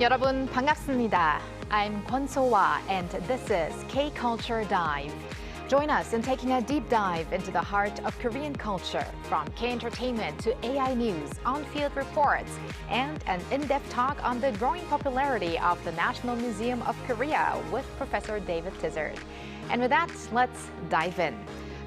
여러분 반갑습니다. I'm Kwon-soa and this is K-Culture Dive. Join us in taking a deep dive into the heart of Korean culture, from K-entertainment to AI news, on-field reports, and an in-depth talk on the growing popularity of the National Museum of Korea with Professor David Tizard. And with that, let's dive in.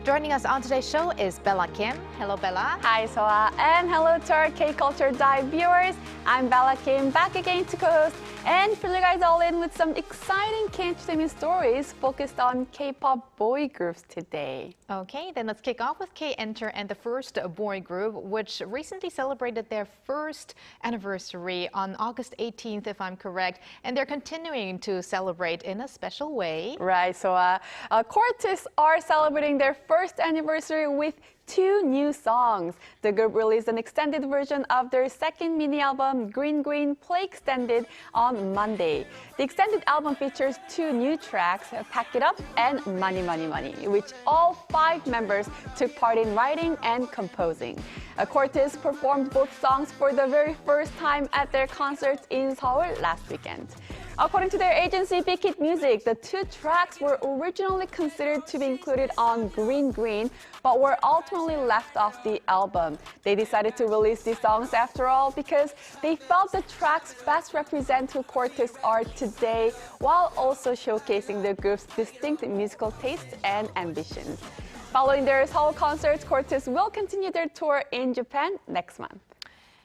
Joining us on today's show is Bella Kim. Hello, Bella. Hi, Soa, and hello to our K-Culture Dive viewers. I'm Bella Kim, back again to co-host and fill you guys all in with some exciting K-entertainment stories focused on K-pop boy groups today. Okay, then let's kick off with K-Enter and the first boy group, which recently celebrated their first anniversary on August 18th, if I'm correct, and they're continuing to celebrate in a special way. Right, Soa. Cortis are celebrating their first anniversary with 2 new songs. The group released an extended version of their second mini album, Green Green Play Extended, on Monday. The extended album features 2 new tracks, Pack It Up and Money Money Money, which all 5 members took part in writing and composing. Cortis performed both songs for the very first time at their concerts in Seoul last weekend. According to their agency, Big Hit Music, the 2 tracks were originally considered to be included on Green Green, but were ultimately left off the album. They decided to release these songs after all because they felt the tracks best represent who Cortis are today, while also showcasing the group's distinct musical tastes and ambitions. Following their Seoul concerts, Cortis will continue their tour in Japan next month.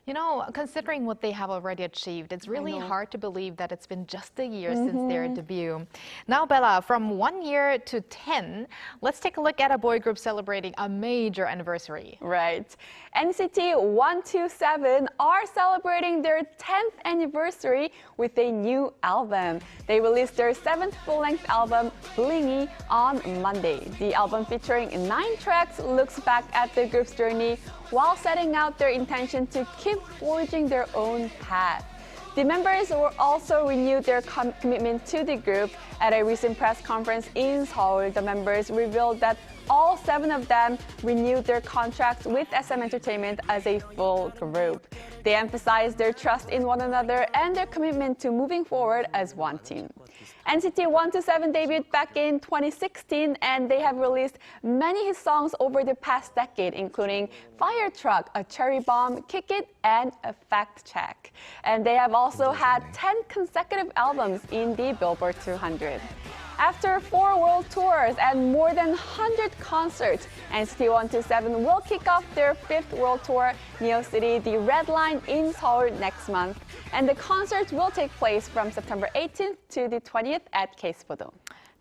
You know, considering what they have already achieved, it's really hard to believe that it's been just a year since their debut. Now, Bella, from 1 year to 10, let's take a look at a boy group celebrating a major anniversary. Right. NCT 127 are celebrating their 10th anniversary with a new album. They released their 7th full-length album, Blingy, on Monday. The album, featuring 9 tracks, looks back at the group's journey while setting out their intention to keep forging their own path. The members will also renew their commitment to the group. At a recent press conference in Seoul, the members revealed that all 7 of them renewed their contracts with SM Entertainment as a full group. They emphasized their trust in one another and their commitment to moving forward as one team. NCT 127 debuted back in 2016, and they have released many hit songs over the past decade, including Fire Truck, A Cherry Bomb, Kick It, and A Fact Check. And they have also had 10 consecutive albums in the Billboard 200. After 4 world tours and more than 100 concerts, NCT 127 will kick off their 5th world tour, Neo City, the Red Line, in Seoul next month. And the concerts will take place from September 18th to the 20th at K-Spadom.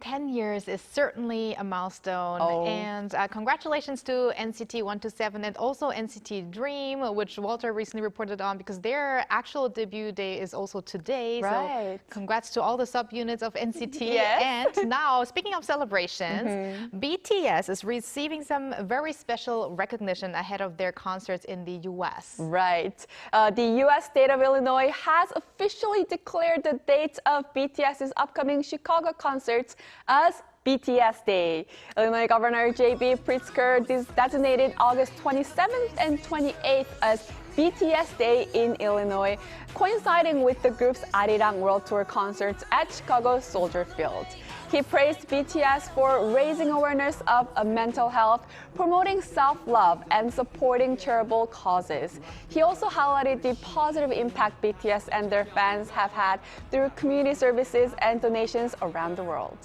10 years is certainly a milestone, and congratulations to NCT 127 and also NCT Dream, which Walter recently reported on, because their actual debut day is also today. Right. So congrats to all the subunits of NCT. Yes. And now, speaking of celebrations, BTS is receiving some very special recognition ahead of their concerts in the U.S. Right. The U.S. state of Illinois has officially declared the dates of BTS's upcoming Chicago concerts as BTS Day. Illinois Governor J.B. Pritzker designated August 27th and 28th as BTS Day in Illinois, coinciding with the group's Arirang World Tour concerts at Chicago Soldier Field. He praised BTS for raising awareness of mental health, promoting self-love, and supporting charitable causes. He also highlighted the positive impact BTS and their fans have had through community services and donations around the world.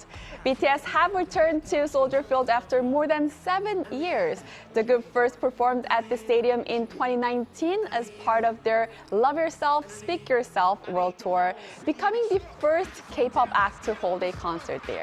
BTS have returned to Soldier Field after more than 7 years. The group first performed at the stadium in 2019 as part of their Love Yourself, Speak Yourself World Tour, becoming the first K-pop act to hold a concert there.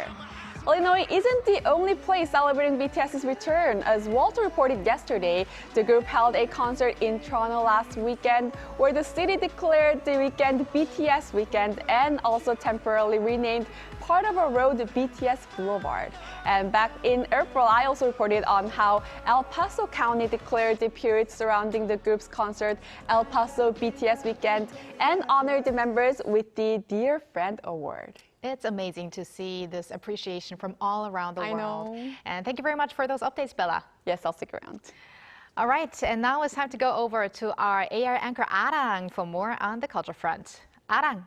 Illinois isn't the only place celebrating BTS's return. As Walter reported yesterday, the group held a concert in Toronto last weekend, where the city declared the weekend BTS Weekend and also temporarily renamed part of a road BTS Boulevard. And back in April, I also reported on how El Paso County declared the period surrounding the group's concert El Paso BTS Weekend and honored the members with the Dear Friend Award. It's amazing to see this appreciation from all around the world. I know. And thank you very much for those updates, Bella. Yes, I'll stick around. All right, and now it's time to go over to our AR anchor Arang for more on the culture front. Arang.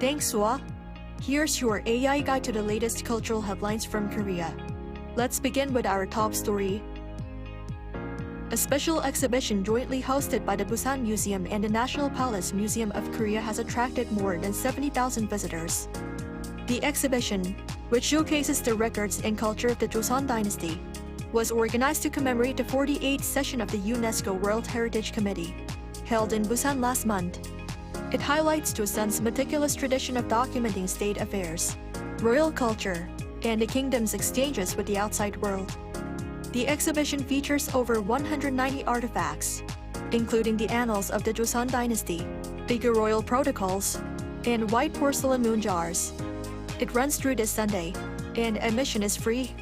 Thanks, Sua. Here's your AI guide to the latest cultural headlines from Korea. Let's begin with our top story. A special exhibition jointly hosted by the Busan Museum and the National Palace Museum of Korea has attracted more than 70,000 visitors. The exhibition, which showcases the records and culture of the Joseon dynasty, was organized to commemorate the 48th session of the UNESCO World Heritage Committee, held in Busan last month. It highlights Joseon's meticulous tradition of documenting state affairs, royal culture, and the kingdom's exchanges with the outside world. The exhibition features over 190 artifacts, including the annals of the Joseon dynasty, bigger royal protocols, and white porcelain moon jars. It runs through this Sunday, and admission is free.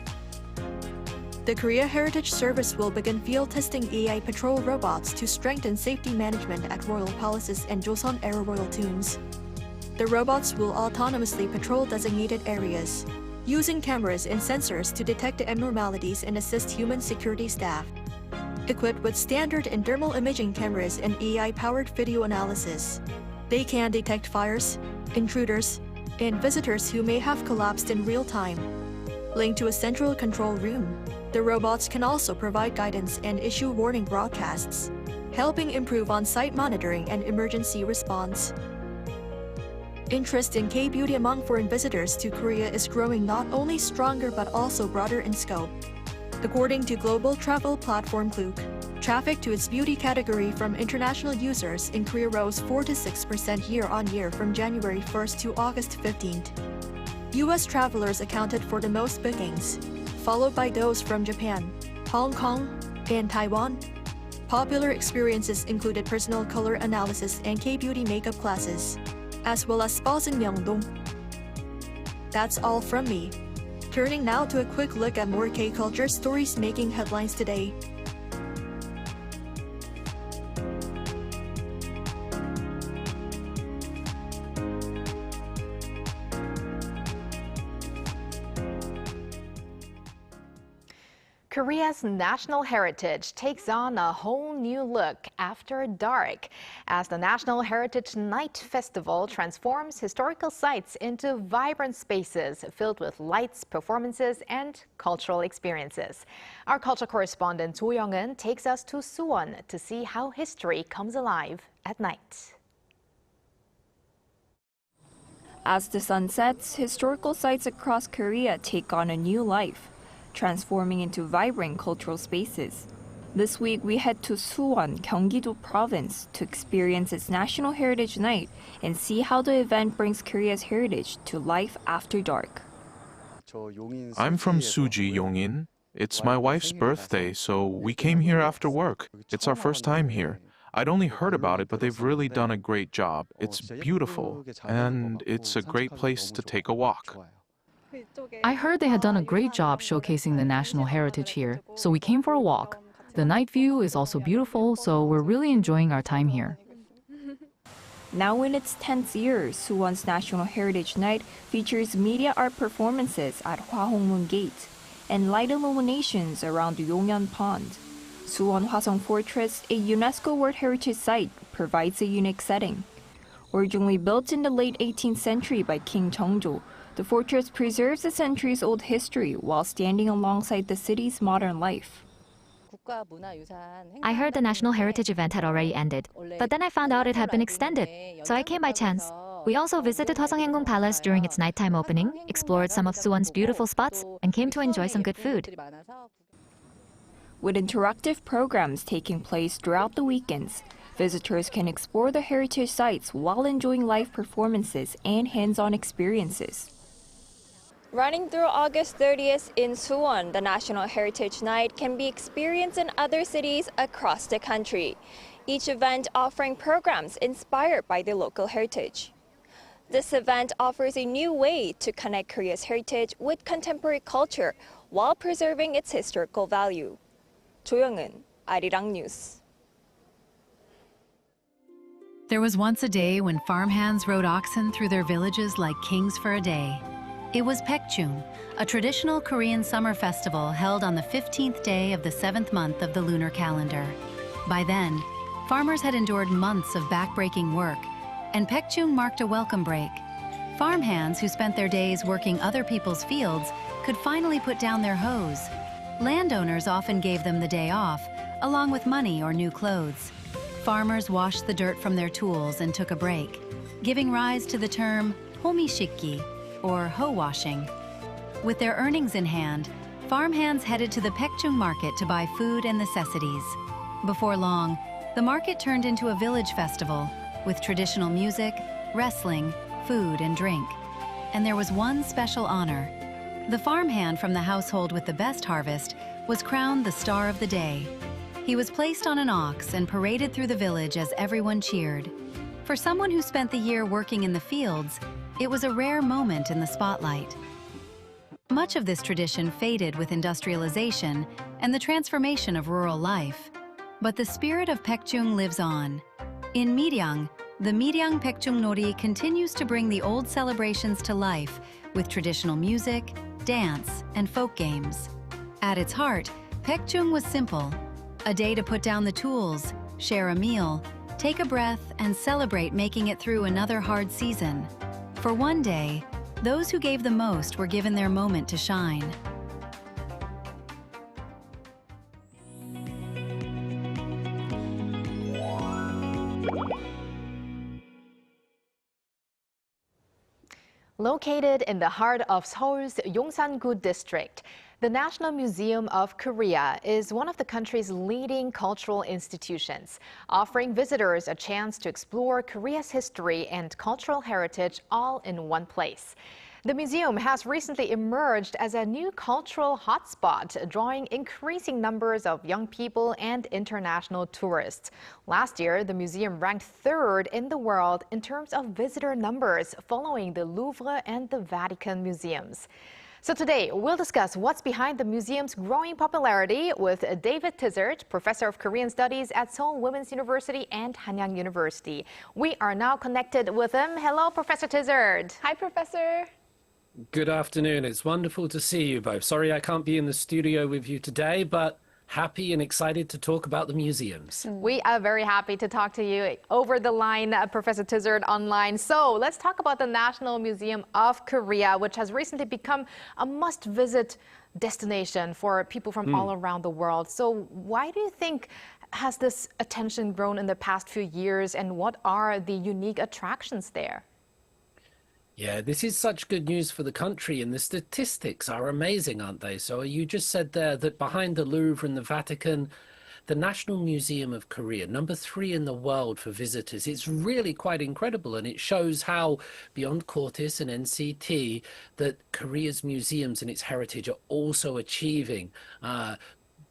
The Korea Heritage Service will begin field testing AI patrol robots to strengthen safety management at royal palaces and Joseon-era royal tombs. The robots will autonomously patrol designated areas, using cameras and sensors to detect abnormalities and assist human security staff. Equipped with standard and thermal imaging cameras and AI-powered video analysis, they can detect fires, intruders, and visitors who may have collapsed in real time. Linked to a central control room, the robots can also provide guidance and issue warning broadcasts, helping improve on-site monitoring and emergency response. Interest in K-beauty among foreign visitors to Korea is growing not only stronger but also broader in scope. According to global travel platform Klook, traffic to its beauty category from international users in Korea rose 4 to 6% year-on-year from January 1st to August 15th. U.S. travelers accounted for the most bookings, followed by those from Japan, Hong Kong, and Taiwan. Popular experiences included personal color analysis and K-beauty makeup classes, as well as spas in Myeongdong. That's all from me. Turning now to a quick look at more K-culture stories making headlines today. Korea's national heritage takes on a whole new look after dark as the National Heritage Night Festival transforms historical sites into vibrant spaces filled with lights, performances, and cultural experiences. Our culture correspondent Jo Young-eun takes us to Suwon to see how history comes alive at night. As the sun sets, historical sites across Korea take on a new life, transforming into vibrant cultural spaces. This week, we head to Suwon, Gyeonggi-do Province to experience its National Heritage Night and see how the event brings Korea's heritage to life after dark. I'm from Suji, Yongin. It's my wife's birthday, so we came here after work. It's our first time here. I'd only heard about it, but they've really done a great job. It's beautiful, and it's a great place to take a walk. I heard they had done a great job showcasing the national heritage here, so we came for a walk. The night view is also beautiful, so we're really enjoying our time here. Now in its 10th year, Suwon's National Heritage Night features media art performances at Hwahongmun Gate and light illuminations around the Yongyeon Pond. Suwon Hwasong Fortress, a UNESCO World Heritage Site, provides a unique setting. Originally built in the late 18th century by King Jeongjo, the fortress preserves a centuries-old history while standing alongside the city's modern life. I heard the National Heritage event had already ended, but then I found out it had been extended, so I came by chance. We also visited Hwasong Palace during its nighttime opening, explored some of Suwon's beautiful spots, and came to enjoy some good food. With interactive programs taking place throughout the weekends, visitors can explore the heritage sites while enjoying live performances and hands-on experiences. Running through August 30th in Suwon, the National Heritage Night can be experienced in other cities across the country, each event offering programs inspired by the local heritage. This event offers a new way to connect Korea's heritage with contemporary culture while preserving its historical value. Jo Young-eun, Arirang News. There was once a day when farmhands rode oxen through their villages like kings for a day. It was Baekjung, a traditional Korean summer festival held on the 15th day of the 7th month of the lunar calendar. By then, farmers had endured months of backbreaking work, and Baekjung marked a welcome break. Farmhands who spent their days working other people's fields could finally put down their hoes. Landowners often gave them the day off, along with money or new clothes. Farmers washed the dirt from their tools and took a break, giving rise to the term homishiki, or hoe washing. With their earnings in hand, farmhands headed to the Baekjung market to buy food and necessities. Before long, the market turned into a village festival with traditional music, wrestling, food, and drink. And there was one special honor. The farmhand from the household with the best harvest was crowned the star of the day. He was placed on an ox and paraded through the village as everyone cheered. For someone who spent the year working in the fields, it was a rare moment in the spotlight. Much of this tradition faded with industrialization and the transformation of rural life. But the spirit of Baekjung lives on. In Miryang, the Miryang Baekjung Nori continues to bring the old celebrations to life with traditional music, dance, and folk games. At its heart, Baekjung was simple: a day to put down the tools, share a meal, take a breath, and celebrate making it through another hard season. For one day, those who gave the most were given their moment to shine. Located in the heart of Seoul's Yongsan-gu district, the National Museum of Korea is one of the country's leading cultural institutions, offering visitors a chance to explore Korea's history and cultural heritage all in one place. The museum has recently emerged as a new cultural hotspot, drawing increasing numbers of young people and international tourists. Last year, the museum ranked third in the world in terms of visitor numbers, following the Louvre and the Vatican museums. So today, we'll discuss what's behind the museum's growing popularity with David Tizard, Professor of Korean Studies at Seoul Women's University and Hanyang University. We are now connected with him. Hello, Professor Tizard. Hi, Professor. Good afternoon. It's wonderful to see you both. Sorry I can't be in the studio with you today, but happy and excited to talk about the museums. We are very happy to talk to you over the line, Professor Tizard, online. So let's talk about the National Museum of Korea, which has recently become a must-visit destination for people from all around the world. So why do you think has this attention grown in the past few years, and what are the unique attractions there? Yeah, this is such good news for the country, and the statistics are amazing, aren't they? So you just said there that behind the Louvre and the Vatican, the National Museum of Korea, number 3 in the world for visitors. It's really quite incredible, and it shows how, beyond Cortis and NCT, that Korea's museums and its heritage are also achieving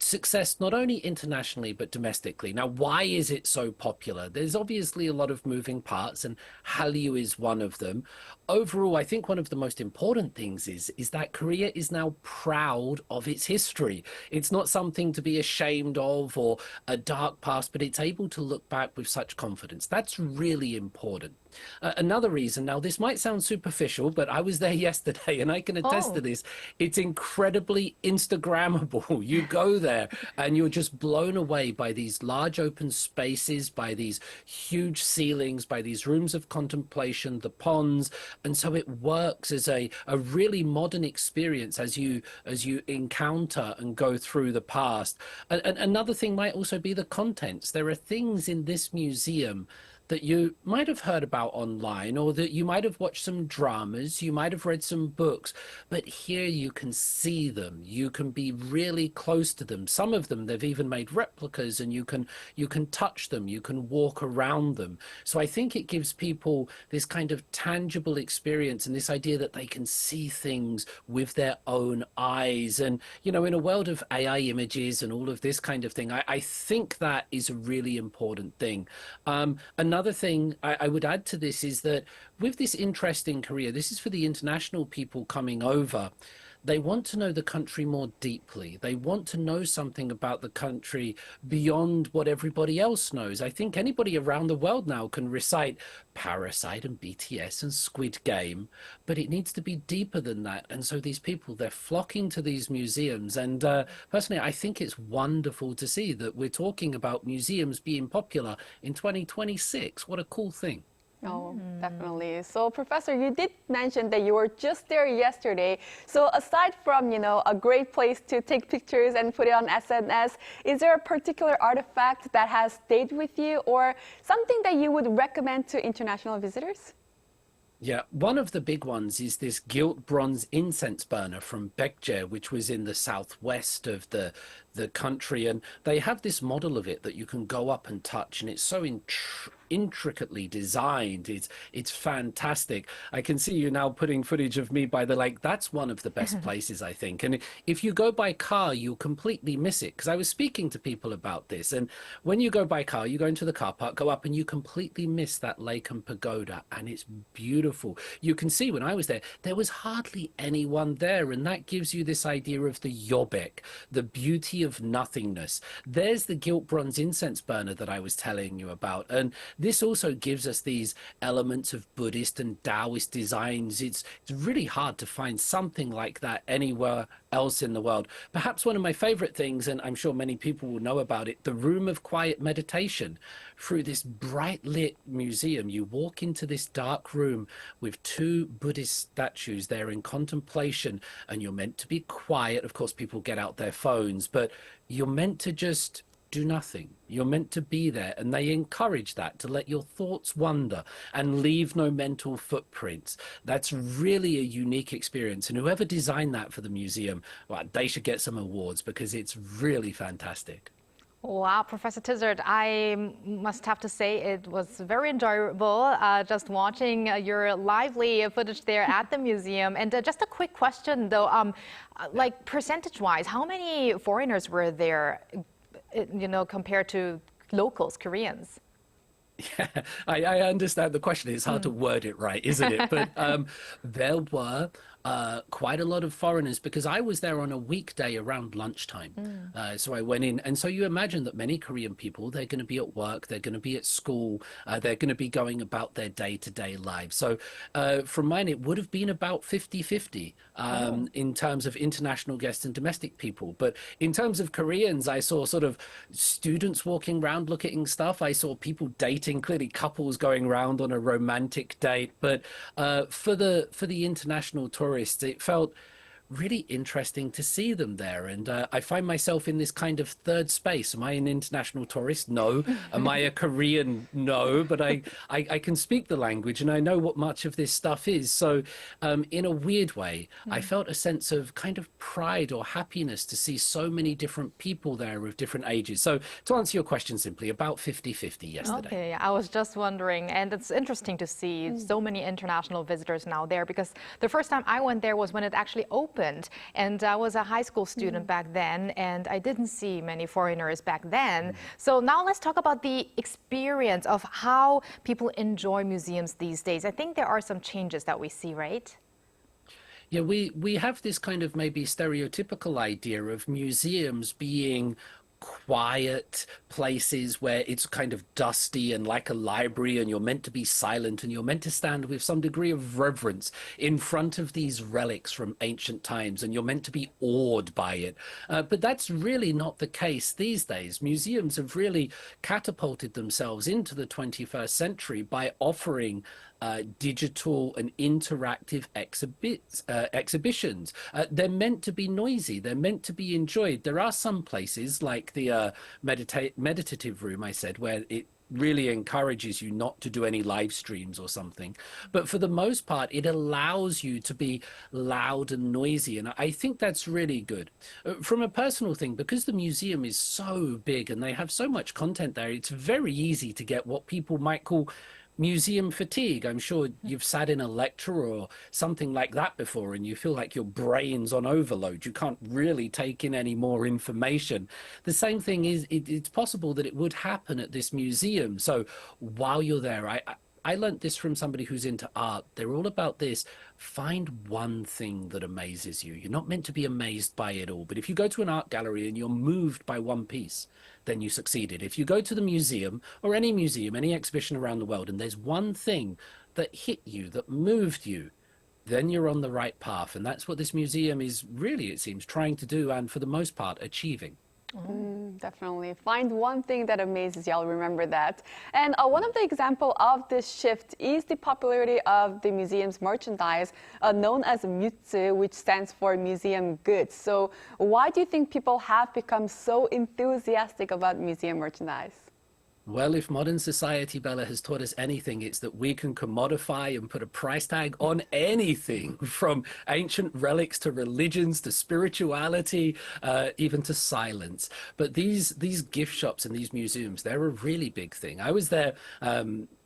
success not only internationally but domestically. Now, why is it so popular? There's obviously a lot of moving parts, and Hallyu is one of them. Overall, I think one of the most important things is that Korea is now proud of its history. It's not something to be ashamed of or a dark past, but it's able to look back with such confidence. That's really important. Another reason, now this might sound superficial, but I was there yesterday and I can attest to this. It's incredibly Instagrammable. You go there and you're just blown away by these large open spaces, by these huge ceilings, by these rooms of contemplation, the ponds. And so it works as a really modern experience as you encounter and go through the past. And another thing might also be the contents. There are things in this museum that you might have heard about online, or that you might have watched some dramas, you might have read some books, but here you can see them, you can be really close to them. Some of them, they've even made replicas, and you can touch them, you can walk around them. So I think it gives people this kind of tangible experience, and this idea that they can see things with their own eyes. And, you know, in a world of AI images and all of this kind of thing, I think that is a really important thing. Another thing I would add to this is that with this interest in Korea, this is for the international people coming over. They want to know the country more deeply. They want to know something about the country beyond what everybody else knows. I think anybody around the world now can recite Parasite and BTS and Squid Game, but it needs to be deeper than that. And so these people, they're flocking to these museums. And personally, I think it's wonderful to see that we're talking about museums being popular in 2026. What a cool thing. Oh, definitely. So, Professor, you did mention that you were just there yesterday. So, aside from, a great place to take pictures and put it on SNS, is there a particular artifact that has stayed with you or something that you would recommend to international visitors? Yeah, one of the big ones is this gilt bronze incense burner from Baekjung, which was in the southwest of the country. And they have this model of it that you can go up and touch, and it's so intricately designed. It's fantastic. I can see you now putting footage of me by the lake. That's one of the best places, I think. And if you go by car, you'll completely miss it. Because I was speaking to people about this. And when you go by car, you go into the car park, go up, and you completely miss that lake and pagoda. And it's beautiful. You can see when I was there was hardly anyone there. And that gives you this idea of the Yobek, the beauty of nothingness. There's the gilt bronze incense burner that I was telling you about. And this also gives us these elements of Buddhist and Taoist designs. It's really hard to find something like that anywhere else in the world. Perhaps one of my favorite things, and I'm sure many people will know about it, the Room of Quiet Meditation. Through this bright lit museum, you walk into this dark room with two Buddhist statues there in contemplation, and you're meant to be quiet. Of course, people get out their phones, but you're meant to just do nothing. You're meant to be there, and they encourage that, to let your thoughts wander and leave no mental footprints. That's really a unique experience, and whoever designed that for the museum, well, they should get some awards because it's really fantastic. Wow, Professor Tizard, I must have to say it was very enjoyable just watching your lively footage there at the museum. And just a quick question, though, like percentage-wise, how many foreigners were there, compared to locals, Koreans? Yeah, I understand the question. It's hard to word it right, isn't it? But there were quite a lot of foreigners because I was there on a weekday around lunchtime. So I went in. And so you imagine that many Korean people, they're going to be at work, they're going to be at school, they're going to be going about their day-to-day lives. So from mine, it would have been about 50-50 in terms of international guests and domestic people. But in terms of Koreans, I saw sort of students walking around looking at stuff. I saw people dating, clearly couples going around on a romantic date. But for the international tourists, it felt really interesting to see them there. And I find myself in this kind of third space. Am I an international tourist? No. Am I a Korean? No. But I can speak the language and I know what much of this stuff is. So in a weird way, I felt a sense of kind of pride or happiness to see so many different people there of different ages. So to answer your question simply, about 50-50 yesterday. Okay, I was just wondering, and it's interesting to see so many international visitors now there because the first time I went there was when it actually opened. And I was a high school student back then, and I didn't see many foreigners back then. So now let's talk about the experience of how people enjoy museums these days. I think there are some changes that we see, right? Yeah, we have this kind of maybe stereotypical idea of museums being quiet places where it's kind of dusty and like a library and you're meant to be silent and you're meant to stand with some degree of reverence in front of these relics from ancient times and you're meant to be awed by it. But that's really not the case these days. Museums have really catapulted themselves into the 21st century by offering digital and interactive exhibitions. They're meant to be noisy. They're meant to be enjoyed. There are some places like the meditative room, I said, where it really encourages you not to do any live streams or something. But for the most part, it allows you to be loud and noisy. And I think that's really good. From a personal thing, because the museum is so big and they have so much content there, it's very easy to get what people might call museum fatigue. I'm sure you've sat in a lecture or something like that before and you feel like your brain's on overload. You can't really take in any more information. The same thing is, it's possible that it would happen at this museum. So while you're there, I learned this from somebody who's into art. They're all about this. Find one thing that amazes you. You're not meant to be amazed by it all. But if you go to an art gallery and you're moved by one piece, then you succeeded. If you go to the museum or any museum, any exhibition around the world, and there's one thing that hit you, that moved you, then you're on the right path. And that's what this museum is really, it seems, trying to do and for the most part, achieving. Definitely. Find one thing that amazes you. I'll remember that. And one of the example of this shift is the popularity of the museum's merchandise known as 뮤츠, which stands for museum goods. So why do you think people have become so enthusiastic about museum merchandise? Well, if modern society, Bella, has taught us anything, it's that we can commodify and put a price tag on anything, from ancient relics to religions to spirituality, even to silence. But these gift shops and these museums, they're a really big thing. I was there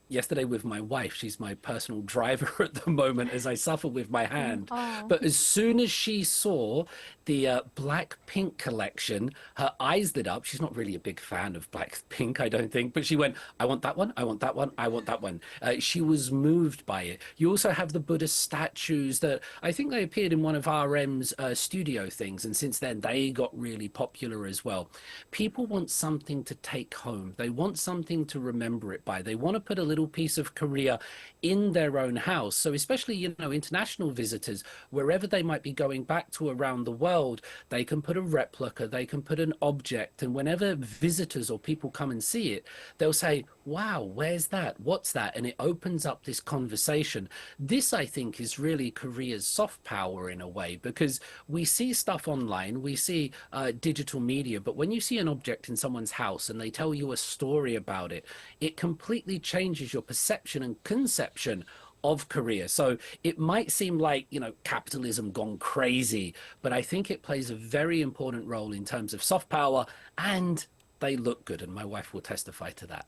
yesterday with my wife. She's my personal driver at the moment as I suffer with my hand. But as soon as she saw the Blackpink collection, her eyes lit up. She's not really a big fan of Blackpink, I don't think, but she went, I want that one, I want that one, I want that one. She was moved by it. You also have the Buddhist statues that I think they appeared in one of RM's studio things, and since then they got really popular as well. People want something to take home. They want something to remember it by. They want to put a little piece of Korea in their own house. So especially, you know, international visitors, wherever they might be going back to around the world, they can put a replica, they can put an object, and whenever visitors or people come and see it, they'll say, wow, where's that? What's that? And it opens up this conversation. This, I think, is really Korea's soft power in a way, because we see stuff online, we see digital media, but when you see an object in someone's house and they tell you a story about it, it completely changes your perception and conception of Korea. So it might seem like, you know, capitalism gone crazy, but I think it plays a very important role in terms of soft power, and they look good, and my wife will testify to that.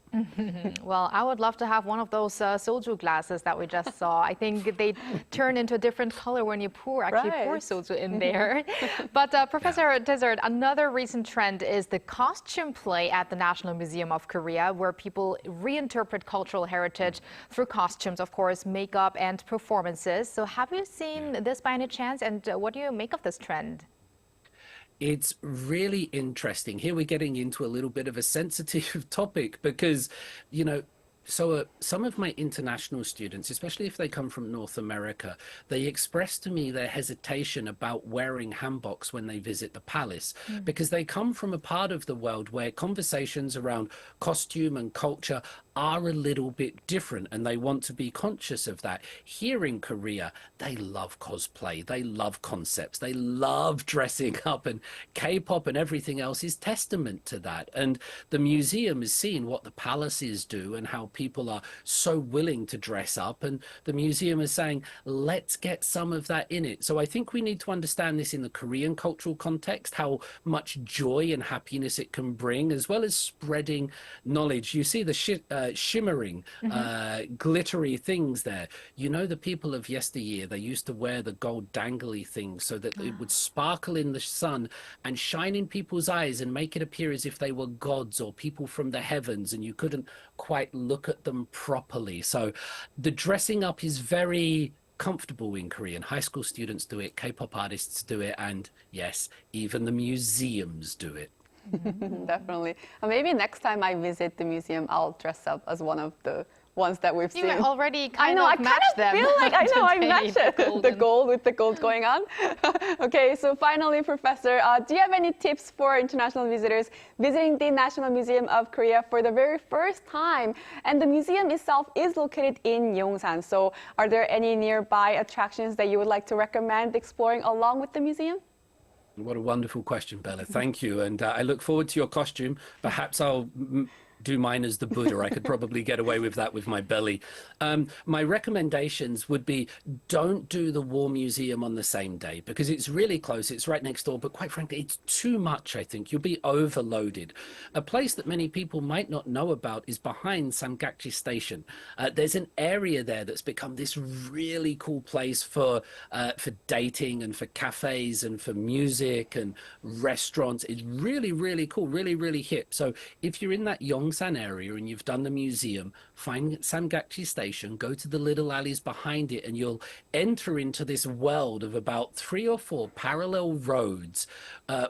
Well, I would love to have one of those soju glasses that we just saw. I think they turn into a different color when you pour soju in there. But Professor Desert, another recent trend is the costume play at the National Museum of Korea, where people reinterpret cultural heritage through costumes, of course, makeup and performances. So have you seen this by any chance, and what do you make of this trend? It's really interesting. Here we're getting into a little bit of a sensitive topic because, you know, so some of my international students, especially if they come from North America, they express to me their hesitation about wearing hanboks when they visit the palace, because they come from a part of the world where conversations around costume and culture are a little bit different, and they want to be conscious of that. Here in Korea, they love cosplay, they love concepts, they love dressing up, and K-pop and everything else is testament to that. And the museum has seen what the palaces do and how people are so willing to dress up, and the museum is saying, let's get some of that in it. So I think we need to understand this in the Korean cultural context, how much joy and happiness it can bring, as well as spreading knowledge. You see the shimmering, glittery things there. You know, the people of yesteryear, they used to wear the gold dangly things so that it would sparkle in the sun and shine in people's eyes and make it appear as if they were gods or people from the heavens, and you couldn't quite look at them properly. So the dressing up is very comfortable in Korean. High school students do it, K-pop artists do it, and yes, even the museums do it. Definitely. Maybe next time I visit the museum, I'll dress up as one of the ones that we've seen. You already kind of matched them. I feel like I matched it. The gold with the gold going on. Okay, so finally, Professor, do you have any tips for international visitors visiting the National Museum of Korea for the very first time? And the museum itself is located in Yongsan. So are there any nearby attractions that you would like to recommend exploring along with the museum? What a wonderful question, Bella. Thank you. And I look forward to your costume. Perhaps I'll do mine as the Buddha. I could probably get away with that with my belly. My recommendations would be, don't do the War Museum on the same day, because it's really close. It's right next door. But quite frankly, it's too much, I think. You'll be overloaded. A place that many people might not know about is behind Samgakji Station. There's an area there that's become this really cool place for dating and for cafes and for music and restaurants. It's really, really cool, really, really hip. So if you're in that Yongsan area and you've done the museum, find Samgakji Station, go to the little alleys behind it, and you'll enter into this world of about 3 or 4 parallel roads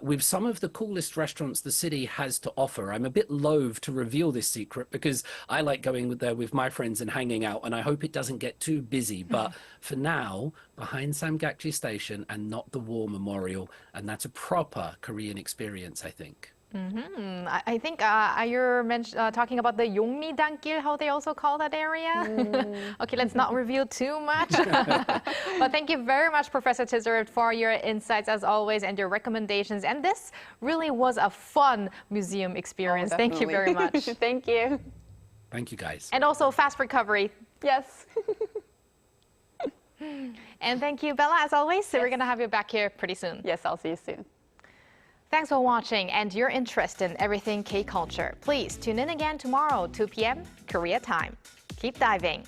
with some of the coolest restaurants the city has to offer. I'm a bit loath to reveal this secret because I like going there with my friends and hanging out, and I hope it doesn't get too busy. But for now, behind Samgakji Station and not the War Memorial, and that's a proper Korean experience, I think. I think you're talking about the Yongmi-Dankil, how they also call that area. Okay, let's not reveal too much. But thank you very much, Professor Tizard, for your insights as always and your recommendations. And this really was a fun museum experience. Thank you very much. Thank you. Thank you, guys. And also fast recovery. Yes. And thank you, Bella, as always. So we're going to have you back here pretty soon. Yes, I'll see you soon. Thanks for watching and your interest in everything K-culture. Please tune in again tomorrow, 2 p.m. Korea time. Keep diving.